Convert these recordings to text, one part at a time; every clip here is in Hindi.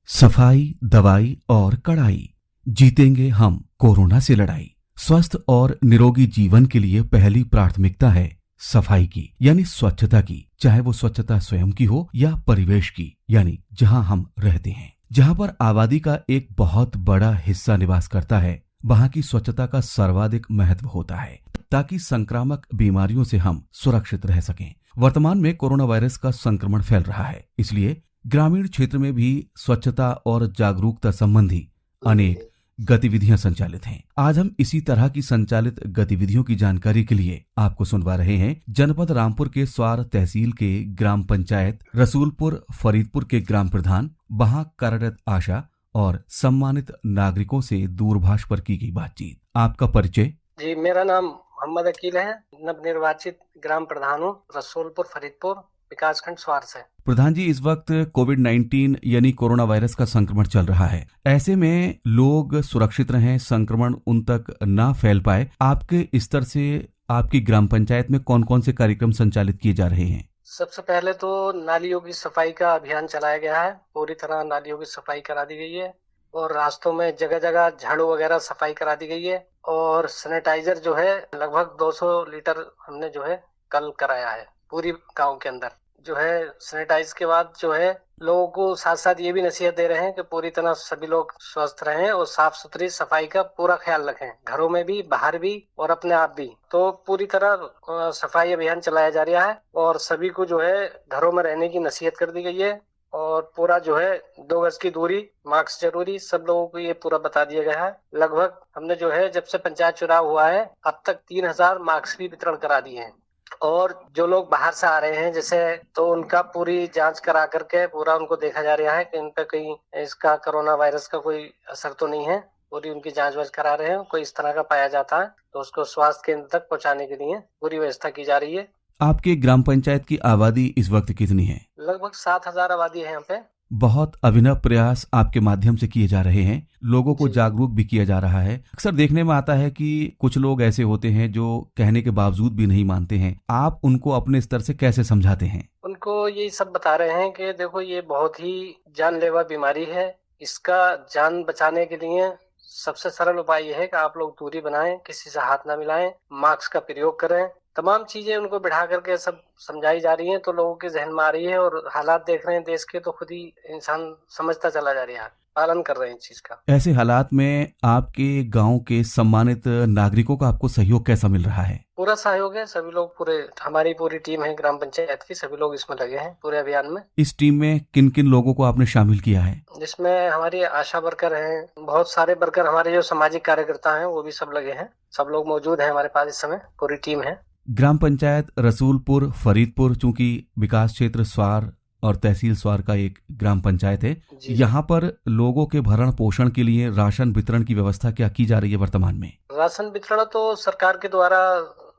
सफाई, दवाई और कड़ाई, जीतेंगे हम कोरोना से लड़ाई। स्वस्थ और निरोगी जीवन के लिए पहली प्राथमिकता है सफाई की, यानी स्वच्छता की। चाहे वो स्वच्छता स्वयं की हो या परिवेश की, यानी जहां हम रहते हैं। जहां पर आबादी का एक बहुत बड़ा हिस्सा निवास करता है, वहां की स्वच्छता का सर्वाधिक महत्व होता है, ताकि संक्रामक बीमारियों से हम सुरक्षित रह सकें। वर्तमान में कोरोना वायरस का संक्रमण फैल रहा है, इसलिए ग्रामीण क्षेत्र में भी स्वच्छता और जागरूकता संबंधी अनेक गतिविधियां संचालित हैं। आज हम इसी तरह की संचालित गतिविधियों की जानकारी के लिए आपको सुनवा रहे हैं जनपद रामपुर के स्वार तहसील के ग्राम पंचायत रसूलपुर फरीदपुर के ग्राम प्रधान, वहां कार्यरत आशा और सम्मानित नागरिकों से दूरभाष पर की गई बातचीत। आपका परिचय? जी, मेरा नाम मोहम्मद अकील है, नवनिर्वाचित ग्राम प्रधान हूँ, रसूलपुर फरीदपुर विकासखंड स्वार से। प्रधान जी, इस वक्त कोविड-19 यानी कोरोना वायरस का संक्रमण चल रहा है। ऐसे में लोग सुरक्षित रहें, संक्रमण उन तक ना फैल पाए। आपके स्तर से आपकी ग्राम पंचायत में कौन कौन से कार्यक्रम संचालित किए जा रहे हैं? सबसे पहले तो नालियों की सफाई का अभियान चलाया गया है। पूरी तरह नालियों की सफाई करा दी गई है और रास्तों में जगह जगह झाड़ू वगैरह सफाई करा दी गई है। और सैनिटाइजर जो है लगभग 200 लीटर हमने जो है कल कराया है पूरी गांव के अंदर। जो है सैनिटाइज के बाद जो है लोगों को साथ साथ ये भी नसीहत दे रहे हैं कि पूरी तरह सभी लोग स्वस्थ रहें और साफ सुथरी सफाई का पूरा ख्याल रखें, घरों में भी, बाहर भी और अपने आप भी। तो पूरी तरह सफाई अभियान चलाया जा रहा है और सभी को जो है घरों में रहने की नसीहत कर दी गई है। और पूरा जो है 2 गज की दूरी, मास्क जरूरी, सब लोगों को ये पूरा बता दिया गया है। लगभग हमने जो है जब से पंचायत चुनाव हुआ है अब तक 3000 मास्क भी वितरण करा दिए हैं। और जो लोग बाहर से आ रहे हैं जैसे, तो उनका पूरी जांच करा करके पूरा उनको देखा जा रहा है कि इन पे कहीं इसका कोरोना वायरस का कोई असर तो नहीं है। पूरी उनकी जांच वाच करा रहे हैं, कोई इस तरह का पाया जाता है तो उसको स्वास्थ्य केंद्र तक पहुंचाने के लिए पूरी व्यवस्था की जा रही है। आपके ग्राम पंचायत की आबादी इस वक्त कितनी है? लगभग 7000 आबादी है यहाँ पे। बहुत अभिनव प्रयास आपके माध्यम से किए जा रहे हैं, लोगों को जागरूक भी किया जा रहा है। अक्सर देखने में आता है कि कुछ लोग ऐसे होते हैं जो कहने के बावजूद भी नहीं मानते हैं। आप उनको अपने स्तर से कैसे समझाते हैं? उनको यही सब बता रहे हैं कि देखो ये बहुत ही जानलेवा बीमारी है, इसका जान बचाने के लिए सबसे सरल उपाय यह है कि आप लोग दूरी बनाएं, किसी से हाथ ना मिलाएं, मास्क का प्रयोग करें। तमाम चीजें उनको बिठा करके सब समझाई जा रही हैं तो लोगों के जहन में आ रही है और हालात देख रहे हैं देश के तो खुद ही इंसान समझता चला जा रहा है, पालन कर रहे हैं इस चीज का। ऐसे हालात में आपके गांव के सम्मानित नागरिकों का आपको सहयोग कैसा मिल रहा है? पूरा सहयोग है, सभी लोग, हमारी पूरी टीम है ग्राम पंचायत की, सभी लोग इसमें लगे हैं पूरे अभियान में। इस टीम में किन किन लोगों को आपने शामिल किया है? जिसमें हमारी आशा वर्कर हैं, बहुत सारे वर्कर, हमारे जो सामाजिक कार्यकर्ता हैं वो भी सब लगे हैं। सब लोग मौजूद हैं हमारे पास, इस समय पूरी टीम है। ग्राम पंचायत रसूलपुर फरीदपुर चूंकि विकास क्षेत्र स्वार और तहसील स्वार का एक ग्राम पंचायत है, यहाँ पर लोगों के भरण पोषण के लिए राशन वितरण की व्यवस्था क्या की जा रही है वर्तमान में? राशन वितरण तो सरकार के द्वारा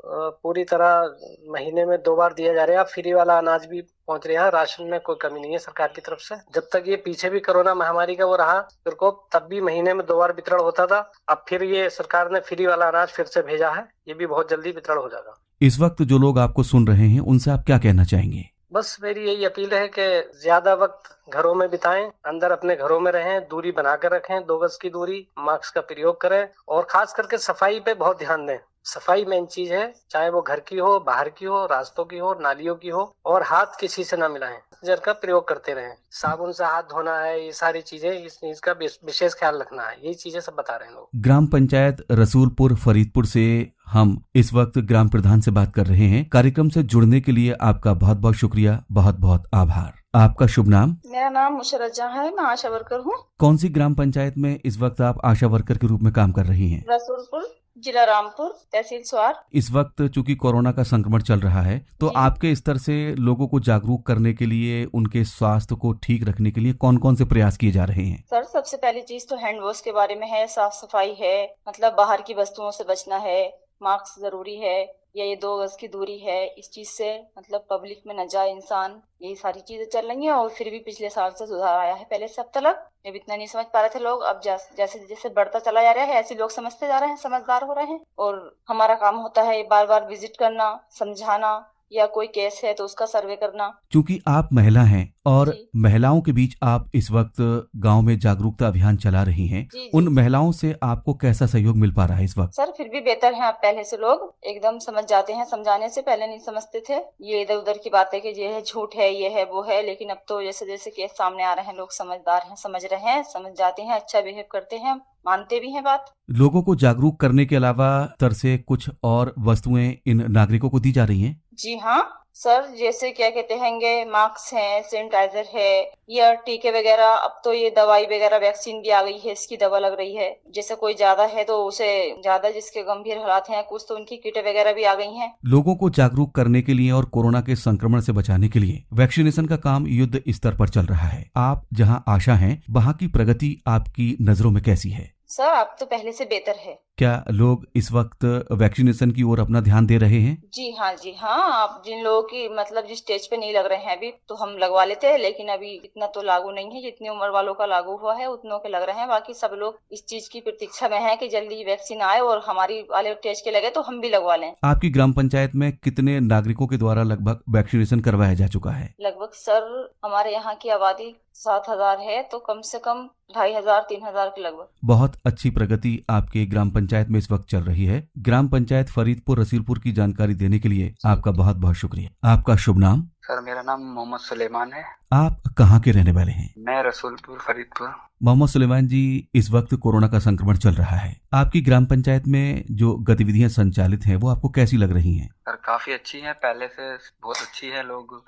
पूरी तरह महीने में 2 बार दिया जा रहा है। फ्री वाला अनाज भी पहुंच रहा है, राशन में कोई कमी नहीं है सरकार की तरफ से। जब तक ये पीछे भी कोरोना महामारी का वो रहा प्रकोप, तब भी महीने में 2 बार वितरण होता था। अब फिर ये सरकार ने फ्री वाला अनाज फिर से भेजा है, ये भी बहुत जल्दी वितरण हो जाएगा। इस वक्त जो लोग आपको सुन रहे हैं उनसे आप क्या कहना चाहेंगे? बस मेरी यही अपील है कि ज्यादा वक्त घरों में बिताएं, अंदर अपने घरों में रहें, दूरी बनाकर रखें, 2 गज की दूरी, मास्क का प्रयोग करें और खास करके सफाई पे बहुत ध्यान दें। सफाई मेन चीज है, चाहे वो घर की हो, बाहर की हो, रास्तों की हो, नालियों की हो। और हाथ किसी से ना मिलाएं, जर का प्रयोग करते रहें, साबुन से हाथ धोना है, ये सारी चीजें, इस चीज का विशेष ख्याल रखना है। यही चीजें सब बता रहे हैं लोग। ग्राम पंचायत रसूलपुर फरीदपुर से हम इस वक्त ग्राम प्रधान से बात कर रहे हैं। कार्यक्रम से जुड़ने के लिए आपका बहुत बहुत शुक्रिया, बहुत बहुत आभार। आपका शुभ नाम? मेरा नाम मुशर्रत जहां है, मैं आशा वर्कर हूँ। कौन सी ग्राम पंचायत में इस वक्त आप आशा वर्कर के रूप में काम कर रही हैं? रसूलपुर, जिला रामपुर, तहसील स्वार। इस वक्त चूंकि कोरोना का संक्रमण चल रहा है तो आपके स्तर से लोगों को जागरूक करने के लिए, उनके स्वास्थ्य को ठीक रखने के लिए कौन कौन से प्रयास किए जा रहे हैं? सर, सबसे पहली चीज तो हैंड वॉश के बारे में है, साफ सफाई है, मतलब बाहर की वस्तुओं से बचना है, मास्क जरूरी है, ये 2 गज की दूरी है, इस चीज से मतलब पब्लिक में न जाए इंसान। यही सारी चीजें चल रही हैं और फिर भी पिछले साल से सुधार आया है पहले से अब तक। जब इतना नहीं समझ पा रहे थे लोग, अब जैसे जैसे बढ़ता चला जा रहा है ऐसे लोग समझते जा रहे हैं, समझदार हो रहे हैं। और हमारा काम होता है बार बार विजिट करना, समझाना, या कोई केस है तो उसका सर्वे करना। क्योंकि आप महिला हैं और जी। महिलाओं के बीच आप इस वक्त गांव में जागरूकता अभियान चला रही हैं, जी जी उन महिलाओं से आपको कैसा सहयोग मिल पा रहा है इस वक्त? सर, फिर भी बेहतर है। आप पहले से लोग एकदम समझ जाते हैं, समझाने से पहले नहीं समझते थे। ये इधर उधर की बातें कि ये है झूठ है, ये है वो है, लेकिन अब तो जैसे जैसे केस सामने आ रहे हैं लोग समझदार हैं, समझ रहे हैं, समझ जाते हैं, अच्छा बिहेव करते हैं, मानते भी हैं बात। लोगों को जागरूक करने के अलावा स्तर से कुछ और वस्तुएं इन नागरिकों को दी जा रही हैं? जी हाँ सर, जैसे क्या कहते हैंगे, मास्क है, सैनिटाइजर है, या टीके वगैरह। अब तो ये दवाई वगैरह वैक्सीन भी आ गई है, इसकी दवा लग रही है। जैसे कोई ज्यादा है तो उसे ज्यादा, जिसके गंभीर हालात हैं कुछ, तो उनकी किटें वगैरह भी आ गई हैं। लोगों को जागरूक करने के लिए और कोरोना के संक्रमण से बचाने के लिए वैक्सीनेशन का काम युद्ध स्तर पर चल रहा है। आप जहां आशा हैं, वहां की प्रगति आपकी नजरों में कैसी है? सर, अब तो पहले से बेहतर है। क्या लोग इस वक्त वैक्सीनेशन की ओर अपना ध्यान दे रहे हैं? जी हाँ, आप जिन लोगों की मतलब जिस स्टेज पे नहीं लग रहे हैं अभी, तो हम लगवा लेते हैं, लेकिन अभी इतना तो लागू नहीं है। जितनी उम्र वालों का लागू हुआ है उतनों के लग रहे हैं। बाकी सब लोग इस चीज की प्रतीक्षा में हैं कि जल्दी वैक्सीन आए और हमारी वाले स्टेज के लगे तो हम भी लगवा लें। आपकी ग्राम पंचायत में कितने नागरिकों के द्वारा लगभग वैक्सीनेशन करवाया जा चुका है? लगभग सर, हमारे यहाँ की आबादी 7,000 है, तो कम से कम 2,500-3,000 के लगभग। बहुत अच्छी प्रगति आपके ग्राम पंचायत में इस वक्त चल रही है। ग्राम पंचायत फरीदपुर रसीलपुर की जानकारी देने के लिए आपका बहुत बहुत शुक्रिया। आपका शुभ नाम? सर, मेरा नाम मोहम्मद सुलेमान है। आप कहाँ के रहने वाले हैं? मैं रसूलपुर फरीदपुर। मोहम्मद सुलेमान जी, इस वक्त कोरोना का संक्रमण चल रहा है, आपकी ग्राम पंचायत में जो गतिविधियां संचालित हैं वो आपको कैसी लग रही हैं? सर, काफी अच्छी हैं, पहले से बहुत अच्छी है। लोग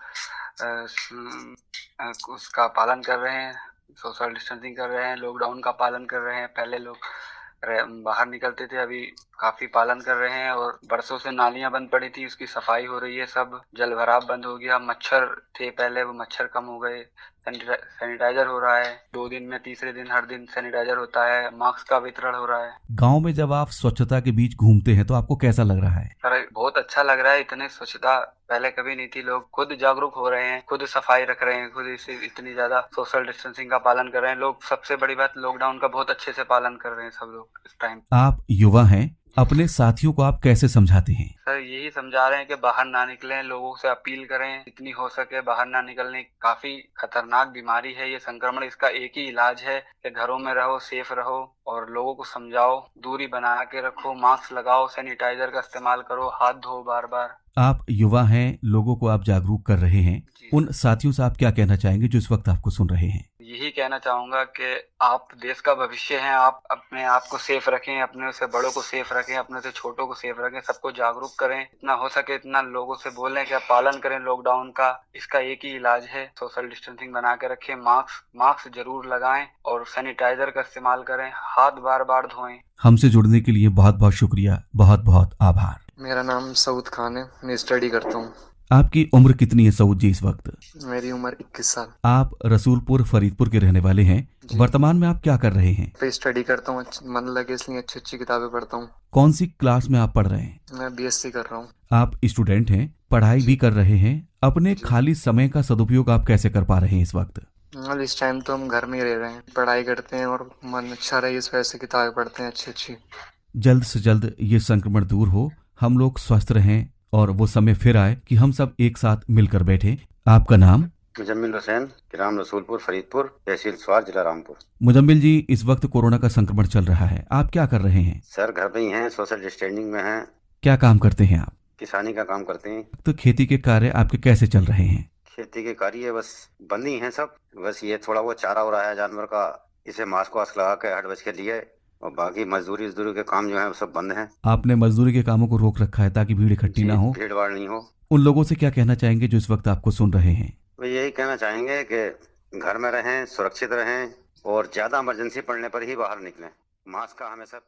उसका पालन कर रहे हैं, सोशल डिस्टेंसिंग कर रहे हैं, लॉकडाउन का पालन कर रहे हैं। पहले लोग बाहर निकलते थे, अभी काफी पालन कर रहे हैं। और बरसों से नालियां बंद पड़ी थी, उसकी सफाई हो रही है। सब जल भराव बंद हो गया। मच्छर थे पहले, वो मच्छर कम हो गए। सैनिटाइजर हो रहा है 2 दिन में, तीसरे दिन हर दिन सैनिटाइजर होता है। मास्क का वितरण हो रहा है। गांव में जब आप स्वच्छता के बीच घूमते हैं तो आपको कैसा लग रहा है? सर, बहुत अच्छा लग रहा है। इतने स्वच्छता पहले कभी नहीं थी। लोग खुद जागरूक हो रहे हैं, खुद सफाई रख रहे हैं, खुद इसे इतनी ज्यादा सोशल डिस्टेंसिंग का पालन कर रहे हैं लोग। सबसे बड़ी बात, लॉकडाउन का बहुत अच्छे से पालन कर रहे हैं सब लोग इस टाइम। आप युवा हैं, अपने साथियों को आप कैसे समझाते हैं? सर, यही समझा रहे हैं कि बाहर ना निकलें, लोगों से अपील करें जितनी हो सके बाहर ना निकलने। काफी खतरनाक बीमारी है ये संक्रमण। इसका एक ही इलाज है कि घरों में रहो, सेफ रहो, और लोगों को समझाओ, दूरी बना के रखो, मास्क लगाओ, सैनिटाइजर का इस्तेमाल करो, हाथ धो बार बार। आप युवा हैं, लोगों को आप जागरूक कर रहे हैं, उन साथियों से आप क्या कहना चाहेंगे जो इस वक्त आपको सुन रहे हैं? यही कहना चाहूंगा कि आप देश का भविष्य हैं। आप अपने आप को सेफ रखें, अपने से बड़ों को सेफ रखें, अपने से छोटों को सेफ रखें, सबको जागरूक करें। इतना हो सके इतना लोगों से बोलें कि आप पालन करें लॉकडाउन का। इसका एक ही इलाज है, सोशल डिस्टेंसिंग बना के रखें, मास्क जरूर लगाएं और सैनिटाइजर का इस्तेमाल करें, हाथ बार बार धोएं। हमसे जुड़ने के लिए बहुत बहुत शुक्रिया, बहुत बहुत आभार। मेरा नाम सऊद खान है, मैं स्टडी करता हूँ। आपकी उम्र कितनी है सऊद जी इस वक्त? मेरी उम्र 21 साल। आप रसूलपुर फरीदपुर के रहने वाले हैं। वर्तमान में आप क्या कर रहे हैं? पे स्टडी करता हूँ, मन लगे इसलिए अच्छी अच्छी किताबें पढ़ता हूँ। कौन सी क्लास में आप पढ़ रहे हैं? मैं BSc कर रहा हूँ। आप स्टूडेंट हैं, पढ़ाई भी कर रहे हैं। अपने खाली समय का सदुपयोग आप कैसे कर पा रहे हैं इस वक्त? इस टाइम तो हम घर में ही रह रहे हैं, पढ़ाई करते हैं और मन अच्छा रहे इस वजह से किताबें पढ़ते हैं अच्छी अच्छी। जल्द से जल्द ये संक्रमण दूर हो, हम लोग स्वस्थ रहें और वो समय फिर आए कि हम सब एक साथ मिलकर बैठे। आपका नाम? मुजम्मिल हुसैन, ग्राम रसूलपुर फरीदपुर, तहसील स्वार, जिला रामपुर। मुजम्मिल जी, इस वक्त कोरोना का संक्रमण चल रहा है, आप क्या कर रहे हैं? सर, घर पे ही हैं, सोशल डिस्टेंसिंग में हैं। क्या काम करते हैं आप? किसानी का काम करते हैं। तो खेती के कार्य आपके कैसे चल रहे हैं? खेती के कार्य बस बंद ही हैं सब। बस ये थोड़ा वो चारा हो रहा है जानवर का, इसे मास्क वास्क लगा के 8 बज के लिए, और बाकी मजदूरी के काम जो है सब बंद हैं। आपने मजदूरी के कामों को रोक रखा है ताकि भीड़ इकट्ठी ना हो, भीड़ भाड़ नहीं हो। उन लोगों से क्या कहना चाहेंगे जो इस वक्त आपको सुन रहे हैं? वो यही कहना चाहेंगे कि घर में रहें, सुरक्षित रहें, और ज्यादा इमरजेंसी पड़ने पर ही बाहर निकलें। मास्क का हमेशा